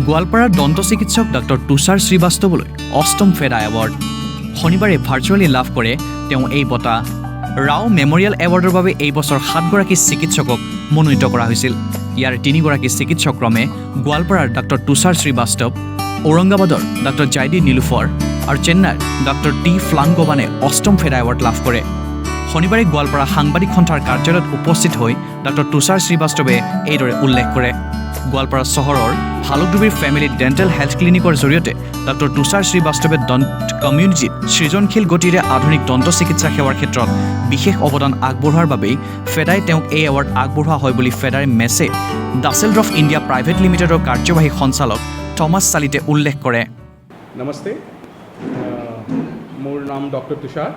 গোৱালপাৰাৰ দন্ত চিকিৎসক ডক্টৰ তুষাৰ শ্ৰীবাস্তৱলৈ অষ্টম ফেডা এৱাৰ্ড শনিবাৰে ভাৰ্চুৱেলি লাভ কৰে তেওঁ এই বঁটা ৰাও মেমৰিয়েল এৱাৰ্ডৰ বাবে এই বছৰ 7গৰাকী চিকিৎসকক মনোনীত কৰা হৈছিল ইয়াৰ 3গৰাকী চিকিৎসক ক্ৰমে গোৱালপাৰাৰ ডক্টৰ তুষাৰ শ্ৰীবাস্তৱ ঔৰংগাবাদৰ ডক্টৰ জাইদি নীলুফৰ আৰু চেন্নাইৰ ডক্টৰ টি ফ্লাংগোৱানে অষ্টম ফেডা এৱাৰ্ড লাভ কৰে শনিবাৰে গোৱালপাৰা সাংবাদিক সন্থাৰ কাৰ্যালয়ত উপস্থিত হৈ ডক্টৰ তুষাৰ শ্ৰীবাস্তৱে এইদৰে উল্লেখ কৰে গোৱালপাৰা চহৰৰ ভালুকডুবিৰ ফেমিলি ডেণ্টেল হেল্থ ক্লিনিকৰ জৰিয়তে ডক্টৰ তুষাৰ শ্ৰীবাস্তৱে কমিউনিটিত সৃজনশীল গতিৰে আধুনিক দন্ত চিকিৎসা সেৱাৰ ক্ষেত্ৰত বিশেষ অৱদান আগবঢ়োৱাৰ বাবেই ফেডাই তেওঁক এই এৱাৰ্ড আগবঢ়োৱা হয় বুলি ফেডাৰ মেছে ডাছেলড্ৰফ ইণ্ডিয়া প্ৰাইভেট লিমিটেডৰ কাৰ্যবাহী সঞ্চালক থমাছ চালিতে উল্লেখ কৰে নমস্তে মোৰ নাম ডক্টৰ তুষাৰ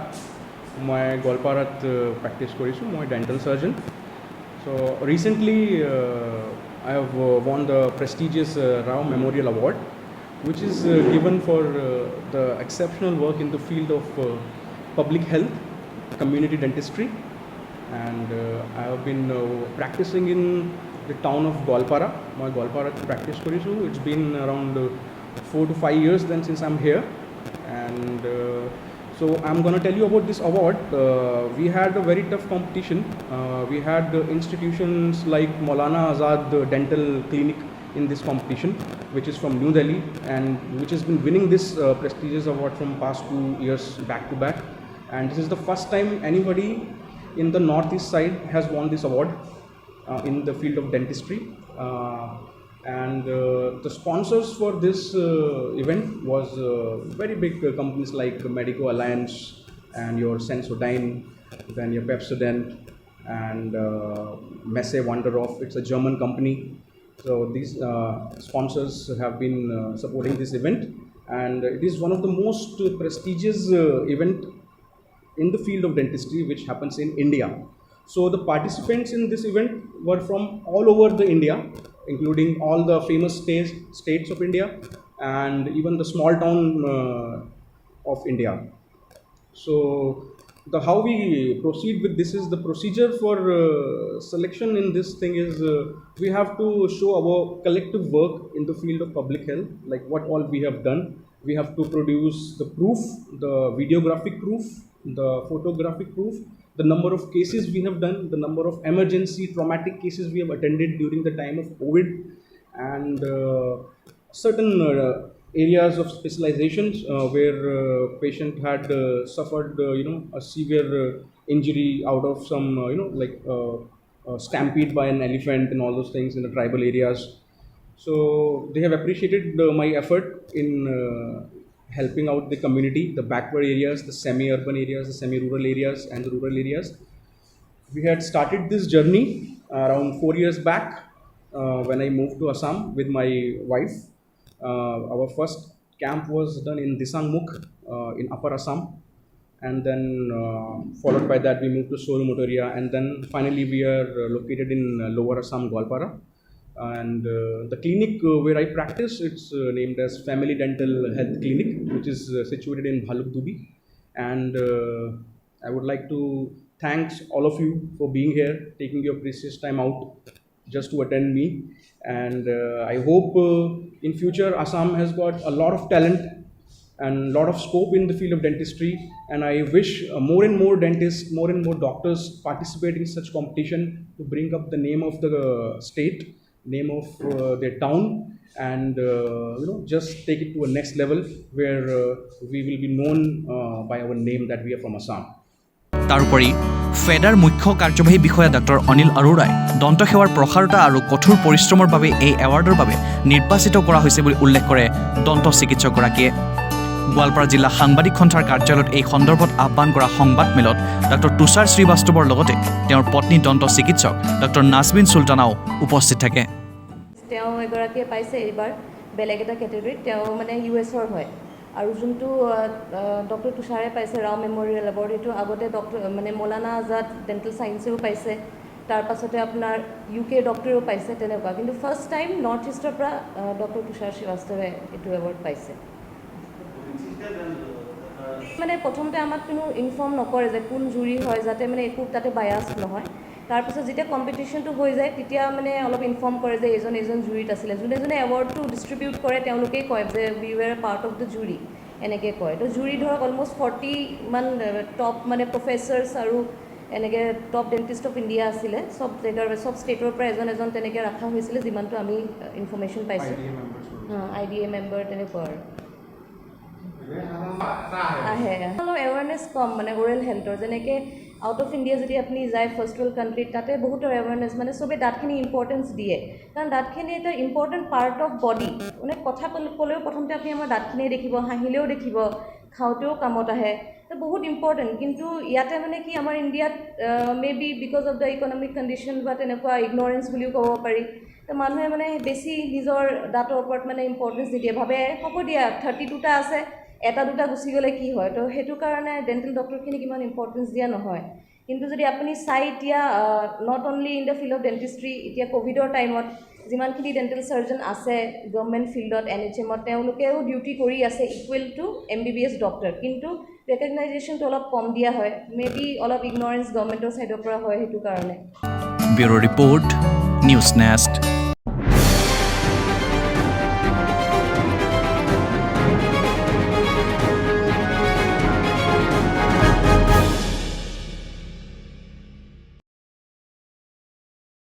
মই গোৱালপাৰাত প্ৰেক্টিছ কৰিছোঁ মই dental সাৰ্জন so recently I have won the prestigious Rao Memorial Award which is given for the exceptional work in the field of public health community dentistry and I have been practicing in the town of Goalpara my Goalpara practice korisu it's been around 4 to 5 years then since I'm here and so I'm going to tell you about this award. We had a very tough competition. We had institutions like Maulana Azad Dental Clinic in this competition, which is from New Delhi and which has been winning this prestigious award from past 2 years back to back. And this is the first time anybody in the northeast side has won this award in the field of dentistry. And the sponsors for this event was very big companies like Medico Alliance and your Sensodyne, then your Pepsodent and Messe Wonderoff. It's a German company. So these sponsors have been supporting this event and it is one of the most prestigious event in the field of dentistry which happens in India. So the participants in this event were from all over the India, including all the famous states of India and even the small town of India. So how we proceed with this is the procedure for selection in this thing is we have to show our collective work in the field of public health, like what all we have done. We have to produce the proof, the videographic proof, the photographic proof, the number of cases we have done, the number of emergency traumatic cases we have attended during the time of COVID and certain areas of specializations where patient had suffered a severe injury out of some like stampede by an elephant and all those things in the tribal areas. So they have appreciated my effort in helping out the community, the backward areas, the semi-urban areas, the semi-rural areas and the rural areas. We had started this journey around 4 years back when I moved to Assam with my wife. Our first camp was done in Disangmukh in Upper Assam and then followed by that we moved to Solu Motoria and then finally we are located in Lower Assam, Goalpara. And the clinic where I practice, it's named as Family Dental Health Clinic, which is situated in Bhalukdubi. And I would like to thank all of you for being here, taking your precious time out just to attend me. And I hope in future Assam has got a lot of talent and a lot of scope in the field of dentistry. And I wish more and more dentists, more and more doctors participate in such competition to bring up the name of the state, name of their town and just take it to a next level where we will be known by our name that we are from Assam. তাৰোপৰি feather মুখ্য কাৰ্যবাহী বিষয়া doctor Anil আৰোৰাই দন্ত সেৱাৰ প্ৰসাৰতা আৰু কঠোৰ পৰিশ্ৰমৰ বাবে এই এৱাৰ্ডৰ বাবে নিৰ্বাচিত কৰা হৈছে বুলি উল্লেখ কৰে দন্ত চিকিৎসকগৰাকীয়ে গোৱালপাৰা জিলা সাংবাদিক সন্থাৰ কাৰ্যালয়ত এই সন্দৰ্ভত আহ্বান কৰা সংবাদমেলত ডক্টৰ তুষাৰ শ্ৰীবাস্তৱৰ লগতে তেওঁৰ পত্নী দন্ত চিকিৎসক ডক্টৰ নাজমিন চুলতানাও উপস্থিত থাকে তেওঁ এগৰাকীয়ে পাইছে এইবাৰ বেলেগ এটা কেটেগৰীত তেওঁ মানে ইউএছৰ হয় আৰু যোনটো ডক্টৰ তুষাৰে পাইছে ৰাও মেমৰিয়েল এৱাৰ্ড এইটো আগতে ডক্টৰ মানে মৌলানা আজাদ ডেণ্টেল চায়েন্সেও পাইছে তাৰ পাছতে আপোনাৰ UK ডক্টৰেও পাইছে তেনেকুৱা কিন্তু ফাৰ্ষ্ট টাইম নৰ্থ ইষ্টৰ পৰা ডক্টৰ তুষাৰ শ্ৰীবাস্তৱে এইটো এৱাৰ্ড পাইছে মানে প্ৰথমতে আমাক কোনো ইনফৰ্ম নকৰে যে কোন জুৰি হয় যাতে মানে একো তাতে বায়াছ নহয় তাৰপিছত যেতিয়া কম্পিটিশ্যনটো হৈ যায় তেতিয়া মানে অলপ ইনফৰ্ম কৰে যে এজন জুৰিত আছিলে, যোনে এৱাৰ্ডটো ডিষ্ট্ৰিবিউট কৰে তেওঁলোকেই কয় যে উই ৱেৰ পাৰ্ট অফ দ্য জুৰি, এনেকৈ কয়। তো জুৰি ধৰক অলম'ষ্ট 40 মান টপ মানে প্ৰফেচাৰ্ছ আৰু এনেকৈ টপ ডেণ্টিষ্ট অফ ইণ্ডিয়া আছিলে, চব জেগাৰ চব ষ্টেটৰ পৰা এজন তেনেকৈ ৰখা হৈছিলে, যিমানটো আমি ইনফৰ্মেশ্যন পাইছোঁ। IDA মেম্বাৰ তেনেকুৱা আৰু আহে অলপ এৱাৰনেছ কম মানে অ'ৰেল হেল্থৰ, যেনেকৈ আউট অফ ইণ্ডিয়া যদি আপুনি যায় ফাৰ্ষ্ট ৱৰ্ল্ড কাণ্ট্ৰিত, তাতে বহুতৰ এৱাৰনেছ মানে চবেই দাঁতখিনি ইম্পৰ্টেঞ্চ দিয়ে, কাৰণ দাঁতখিনি এটা ইম্পৰ্টেণ্ট পাৰ্ট অফ বডি। মানে কথা ক'লেও প্ৰথমতে আপুনি আমাৰ দাঁতখিনিয়ে দেখিব, হাঁহিলেও দেখিব, খাওঁতেও কামত আহে, তো বহুত ইম্পৰ্টেণ্ট। কিন্তু ইয়াতে মানে কি আমাৰ ইণ্ডিয়াত may be because of the economic condition বা তেনেকুৱা ইগন'ৰেঞ্চ বুলিও ক'ব পাৰি, তো মানুহে মানে বেছি নিজৰ দাঁতৰ ওপৰত মানে ইম্পৰ্টেঞ্চ নিদিয়ে, ভাবে হ'ব দিয়া 32টা আছে, এটা দুটা গুচি গ'লে কি হয়। তো সেইটো কাৰণে ডেণ্টেল ডক্টৰখিনিক ইমান ইম্পৰ্টেঞ্চ দিয়া নহয়। কিন্তু যদি আপুনি চাই এতিয়া not only in the field of dentistry, এতিয়া ক'ভিডৰ টাইমত যিমানখিনি ডেণ্টেল চাৰ্জন আছে গভৰ্ণমেণ্ট ফিল্ডত NHMত, তেওঁলোকেও ডিউটি কৰি আছে ইকুৱেল টু MBBS ডক্টৰ, কিন্তু ৰেকগনাইজেশ্যনটো অলপ কম দিয়া হয়, মে বি অলপ ইগন'ৰেঞ্চ গভৰ্ণমেণ্টৰ ছাইডৰ পৰা হয়, সেইটো কাৰণে। Bureau report, news nest.